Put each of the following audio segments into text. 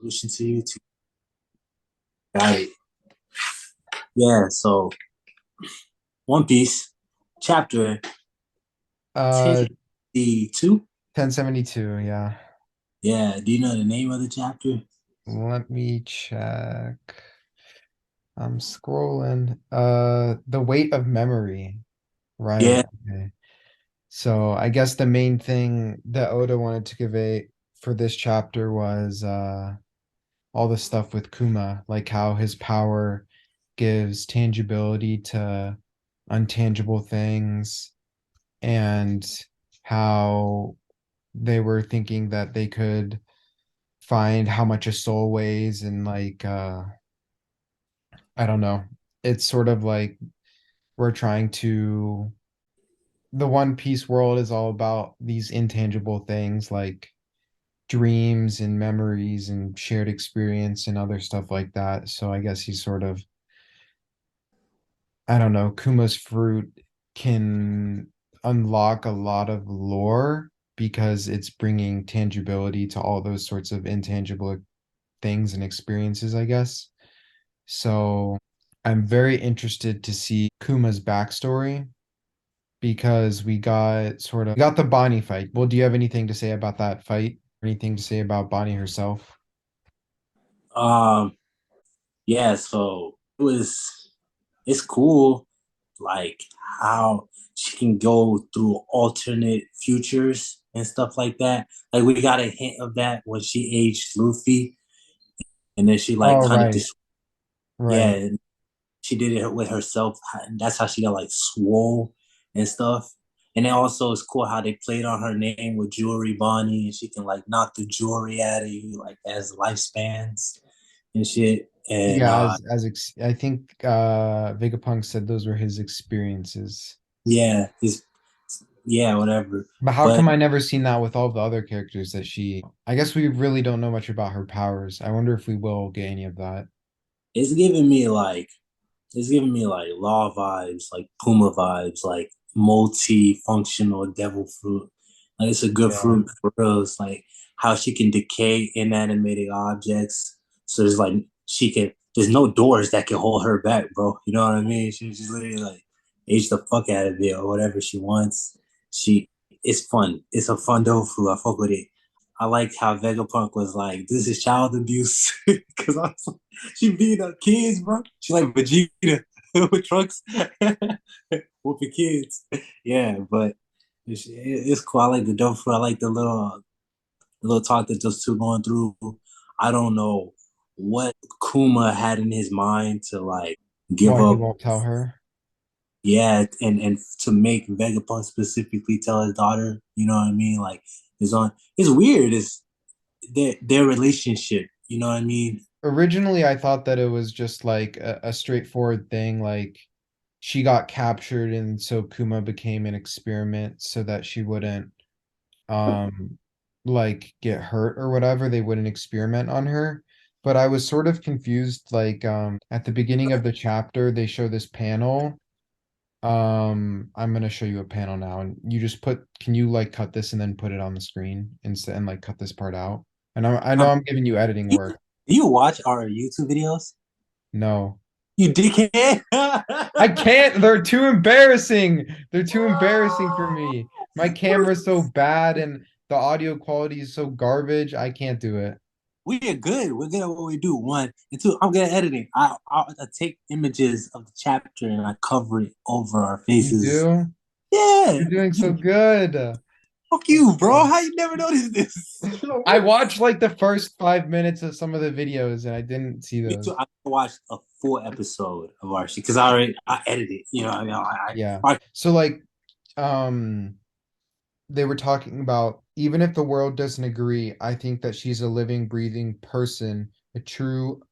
Solution to you too. Got it. Yeah, so One Piece chapter Uh, 1072. 1072, yeah. Yeah, do you know the name of the chapter? Let me check. I'm scrolling. The weight of memory. Right. Yeah, Okay. So I guess the main thing that Oda wanted to convey for this chapter was all the stuff with Kuma, like how his power gives tangibility to untangible things, and how they were thinking that they could find how much a soul weighs, and like I don't know. It's sort of like we're trying to the One Piece world is all about these intangible things like dreams and memories and shared experience and other stuff like that. So I guess he's sort of, I don't know, Kuma's fruit can unlock a lot of lore because it's bringing tangibility to all those sorts of intangible things and experiences, I guess. So I'm very interested to see Kuma's backstory because we got the Bonnie fight. Well, do you have anything to say about that fight? Anything to say about Bonnie herself? um, yeah, so it's cool, like how she can go through alternate futures and stuff like that. Like we got a hint of that when she aged Luffy, and then she like Oh, kind of right, just right. yeah, she did it with herself. And that's how she got like swole and stuff. And then also it's cool how they played on her name with Jewelry Bonnie, and she can like knock the jewelry out of you like as lifespans and shit. And Yeah, I think Vegapunk said those were his experiences. yeah, it's yeah, whatever. But how But come I never seen that with all the other characters that she I guess we really don't know much about her powers. I wonder if we will get any of that. it's giving me like it's giving me like law vibes, like Puma vibes, like multi-functional devil fruit. Like it's a good Yeah. fruit for real. It's like how she can decay inanimated objects. So there's like she can. There's no doors that can hold her back, bro. You know what I mean? She's literally like age the fuck out of it or whatever she wants. She it's fun. It's a fun devil fruit. I fuck with it. I like how Vegapunk was like, "This is child abuse," because I was like, she beat up kids, bro. She like Vegeta with trucks, whooping kids. Yeah, but it's cool. I like the dope fruit. I like the little talk that those two going through. I don't know what Kuma had in his mind to like give Why he up. won't tell her? Yeah, and to make Vegapunk specifically tell his daughter. You know what I mean? Like it's on. It's weird. It's their relationship. You know what I mean? Originally, I thought that it was just like a straightforward thing, like she got captured and so Kuma became an experiment so that she wouldn't um like get hurt or whatever. They wouldn't experiment on her. But I was sort of confused, like at the beginning of the chapter they show this panel. I'm gonna show you a panel now, and you just put can you like cut this and then put it on the screen instead and like cut this part out? And I know Um, I'm giving you editing you, work. you watch our YouTube videos? No. You dickhead. I can't. They're too embarrassing. They're too embarrassing for me. My camera's so bad and the audio quality is so garbage. I can't do it. We are good. We're good at what we do. One and two. I'm good at editing. I take images of the chapter and I cover it over our You faces. do? Yeah, You're doing so you good. fuck you, bro. How you never noticed this? I What? watched like the first 5 minutes of some of the videos and I didn't see Me too. those. I watched a full episode of our shit because I edited. You know, I mean, Yeah. I So like um they were talking about even if the world doesn't agree, I think that she's a living, breathing person, a true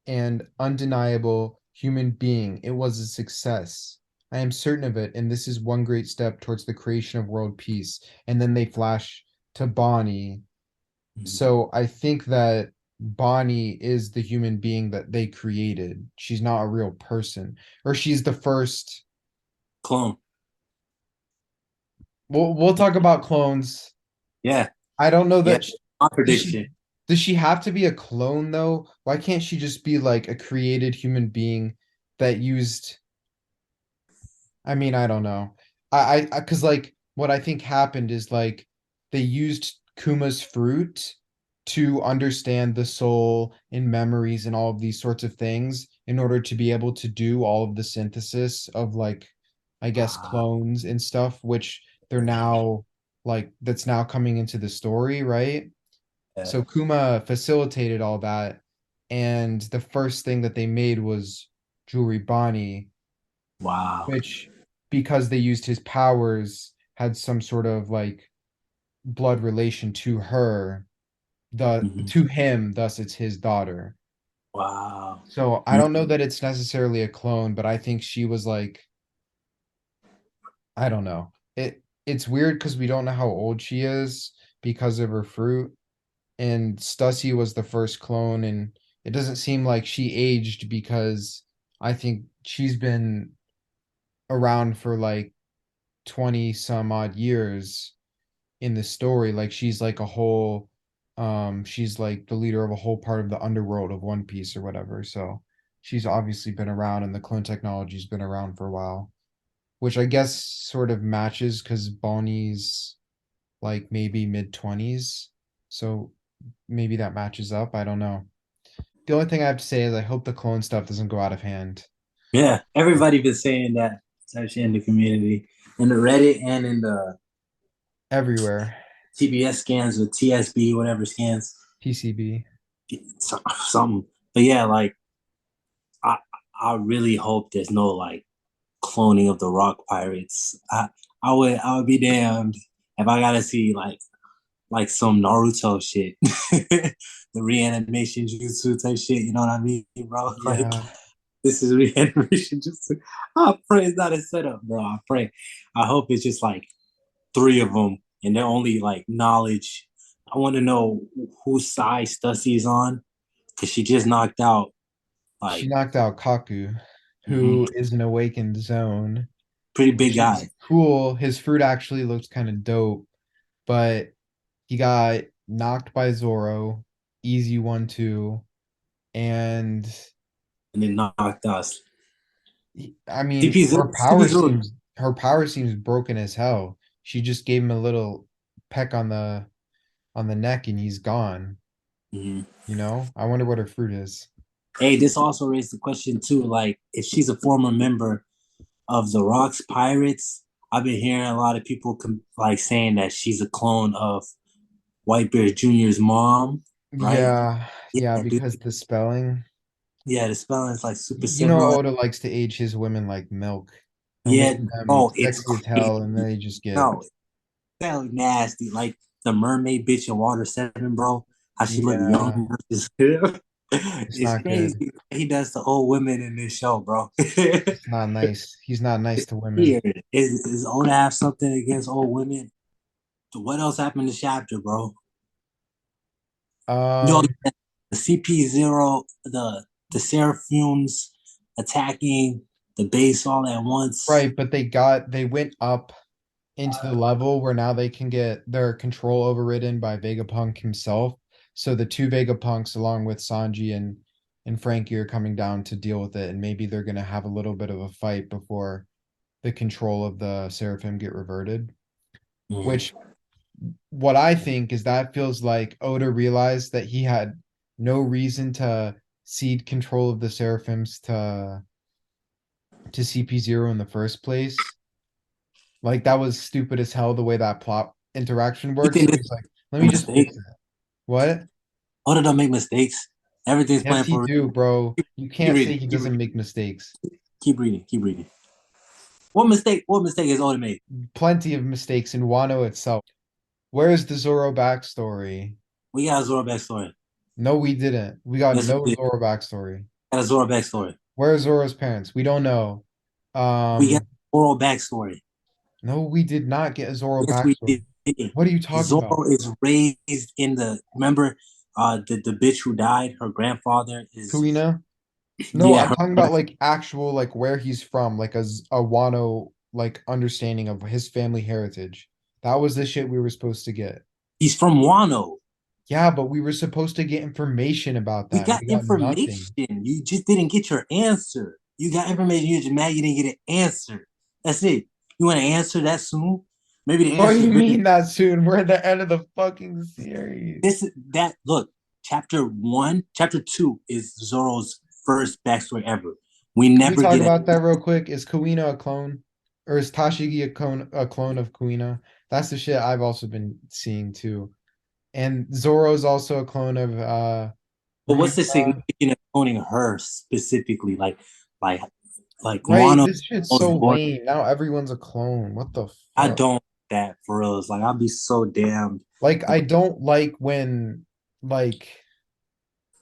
and undeniable human being. It was a success. I am certain of it, and this is one great step towards the creation of world peace. And then they flash to Bonnie. So I think that Bonnie is the human being that they created. She's not a real person, or she's the first. clone. We'll talk about clones. Yeah, I don't know yeah. that My is she prediction. Does she have to be a clone though? Why can't she just be like a created human being that used, I mean, I don't know. Cause like what I think happened is like they used Kuma's fruit to understand the soul and memories and all of these sorts of things in order to be able to do all of the synthesis of like, I guess, Uh, clones and stuff, which they're now like that's now coming into the story, right? yeah. So Kuma facilitated all that, and the first thing that they made was Jewelry Bonnie, Wow. which because they used his powers had some sort of like blood relation to her, the Mhm. to him, thus it's his daughter. Wow. So I don't know that it's necessarily a clone, but I think she was like, I don't know. It's weird because we don't know how old she is because of her fruit. And Stussy was the first clone, and it doesn't seem like she aged because I think she's been around for like 20 some odd years in the story. Like she's like a whole she's like the leader of a whole part of the underworld of One Piece or whatever. So she's obviously been around and the clone technology's been around for a while, which I guess sort of matches because Bonnie's like maybe mid 20s. So maybe that matches up. I don't know. The only thing I have to say is I hope the clone stuff doesn't go out of hand Yeah, everybody been saying that, especially in the community, in the Reddit and in the everywhere. TBS scans or TSB, whatever scans, TCB. something. But yeah, like I, I really hope there's no like cloning of the Rock Pirates. I would be damned if I gotta see like some Naruto shit, the reanimation jutsu type shit. You know what I mean, bro? Like Yeah. this is reanimation jutsu. I pray it's not a setup, bro. I pray. I hope it's just like three of them, and they're only like knowledge. I want to know whose side Stussy's on, because she just knocked out She like knocked out Kaku, mhm, who is an awakened zone, pretty big which is guy. cool. His fruit actually looks kind of dope, but he got knocked by Zoro, easy 1-2, and And then knocked us. I mean, CP zero, CP zero. her power seems broken as hell. She just gave him a little peck on the neck and he's gone. Mhm. You know? I wonder what her fruit is. Hey, this also raised the question too. Like, if she's a former member of the Rocks Pirates, I've been hearing a lot of people like saying that she's a clone of Whitebeard Jr.'s mom, right? Yeah, Yeah, yeah, dude. because the spelling. Yeah, the spelling is like super You know, similar. Oda likes to age his women like milk. He'll make Yeah, them bro, it's sexy as crazy. hell, and they just get, No, that look nasty. Like the mermaid bitch in Water 7, bro. How she look yeah, young versus it's it's not good. crazy. He does to old women in this show, bro. It's It's not nice. He's not nice to women. weird. Is Oda have something against old women? So what else happened in the chapter, bro? No, Um, the CP0, the Seraphims attacking the base all at once. right, but they went up into the level where now they can get their control overridden by Vegapunk himself. So the two Vegapunks, along with Sanji and Frankie, are coming down to deal with it, and maybe they're gonna have a little bit of a fight before the control of the Seraphim get reverted. Mm. Which what I think is that feels like Oda realized that he had no reason to cede control of the Seraphims to CP0 in the first place. Like that was stupid as hell the way that plot interaction You works. think So this is he's like, let a me just mistake? fix it. What? Oda don't make mistakes. Everything's Yes, planned he for. do, bro. You Keep can't say reading. he Keep doesn't reading. make mistakes. Keep reading. Keep reading. What mistake? What mistake has Oda made? Plenty of mistakes in Wano itself. Where's the Zoro backstory? We got a Zoro backstory. No, we didn't. We got Yes, we no did. Zoro backstory. Got a Zoro backstory. Where are Zoro's parents? We don't know. We got Um, a Zoro backstory. no, we did not get a Zoro Yes, we backstory. did. What are you talking about? Zoro is raised in the. Remember, the bitch who died. Her grandfather is. Kuina? No, Yeah, I'm talking about like actual like where he's from, like a Wano like understanding of his family heritage. That was the shit we were supposed to get. he's from Wano. Yeah, but we were supposed to get information about We that, and got we got information. nothing. You just didn't get your answer. You got information. You're just mad you didn't get an answer. That's it. You want to answer that soon? Maybe the What do answer is you really mean that soon? We're at the end of the fucking series. this. That look. Chapter 2 is Zoro's first backstory ever. We Can we never talk get about a that real quick? Is Kuina a clone? Or is Tashigi a clone of Kuina? That's the shit I've also been seeing too. And Zoro's also a clone of But what's the Ryuma. significance of owning her specifically? Like, like Right, Wano this shit's was so born. lame. Now everyone's a clone. What the I fuck? don't that for real. It's like I'll be so damned. Like I don't like when like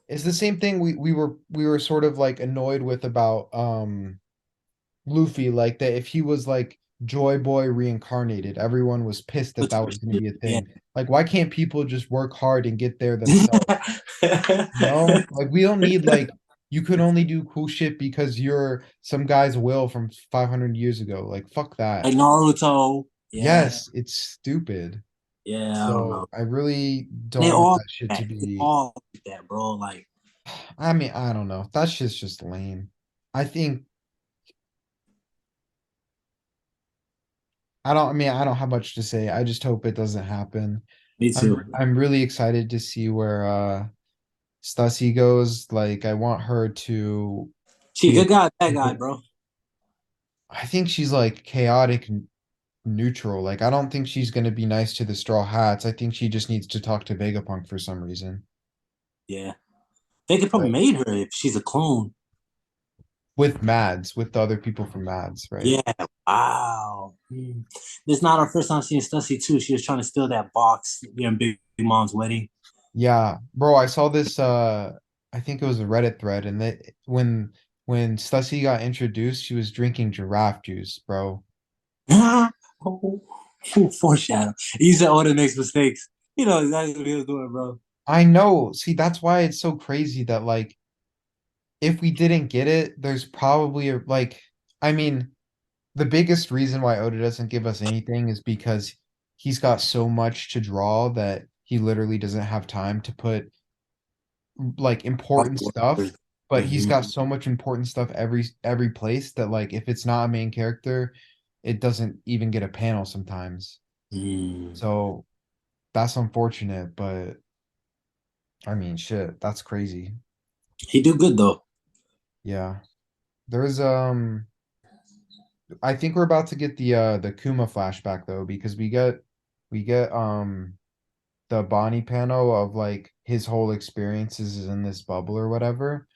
it's the same thing we were sort of like annoyed with about Luffy, like that if he was like Joy Boy reincarnated, everyone was pissed that that was going to be a Yeah. thing. Like, why can't people just work hard and get there themselves? You know, like we don't need like you could only do cool shit because you're some guy's will from 500 years ago. Like, fuck Like that. Naruto. Yeah. Yes, it's stupid. Yeah, I don't know. So I really They don't want all that shit to that. They be. all like that, bro. Like I mean, I don't know. That shit's just lame. I think I don't have much to say. I just hope it doesn't happen. me I'm too. I'm really excited to see where Stussy goes. Like I want her to She be a good guy, bad guy, bro. I think she's like chaotic and neutral. Like I don't think she's gonna be nice to the Straw Hats. I think she just needs to talk to Vegapunk for some reason. Yeah. They could probably But made her if she's a clone. with Mads, with the other people from Mads, right? Yeah. Wow. This is not our first time seeing Stussy too. She was trying to steal that box during Big Mom's wedding. Yeah, bro, I saw this I think it was a Reddit thread and that when Stussy got introduced, she was drinking giraffe juice, bro. Oh, foreshadow. He said Oda makes mistakes. You know exactly what he was doing, bro. I know. See, that's why it's so crazy that like if we didn't get it, there's probably a like I mean, the biggest reason why Oda doesn't give us anything is because he's got so much to draw that he literally doesn't have time to put like important stuff, but he's Mhm. got so much important stuff every place that like if it's not a main character, it doesn't even get a panel sometimes. Mm. So that's unfortunate, but I mean shit, that's crazy. He do good though. Yeah. There's I think we're about to get the Kuma flashback though, because we get the Bonnie panel of like his whole experiences is in this bubble or whatever.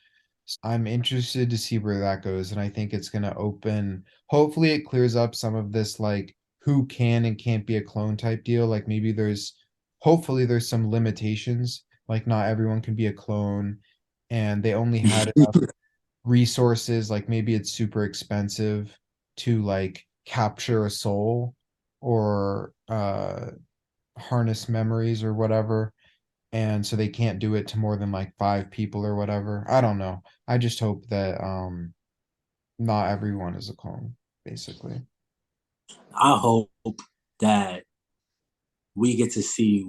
I'm interested to see where that goes, and I think it's gonna open. Hopefully, it clears up some of this like who can and can't be a clone type deal. Like maybe hopefully there's some limitations. Like not everyone can be a clone, and they only had enough resources. Like maybe it's super expensive to like capture a soul or harness memories or whatever, and so they can't do it to more than like 5 people or whatever. I don't know. I just hope that not everyone is a clone, basically. I hope that we get to see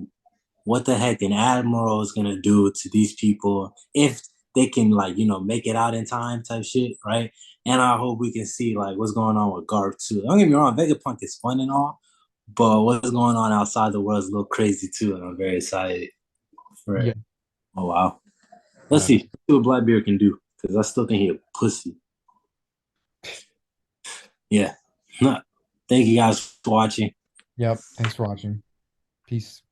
what the heck an admiral is gonna do to these people if they can like make it out in time type shit, right? And I hope we can see like what's going on with Garp too. Don't get me wrong, Vegapunk is fun and all, but what's going on outside the world is a little crazy too, and I'm very excited for Yeah, it. Oh wow, let's yeah. see what Blackbeard can do because I still think he a pussy. Yeah. Thank you guys for watching. Yep. Thanks for watching. Peace.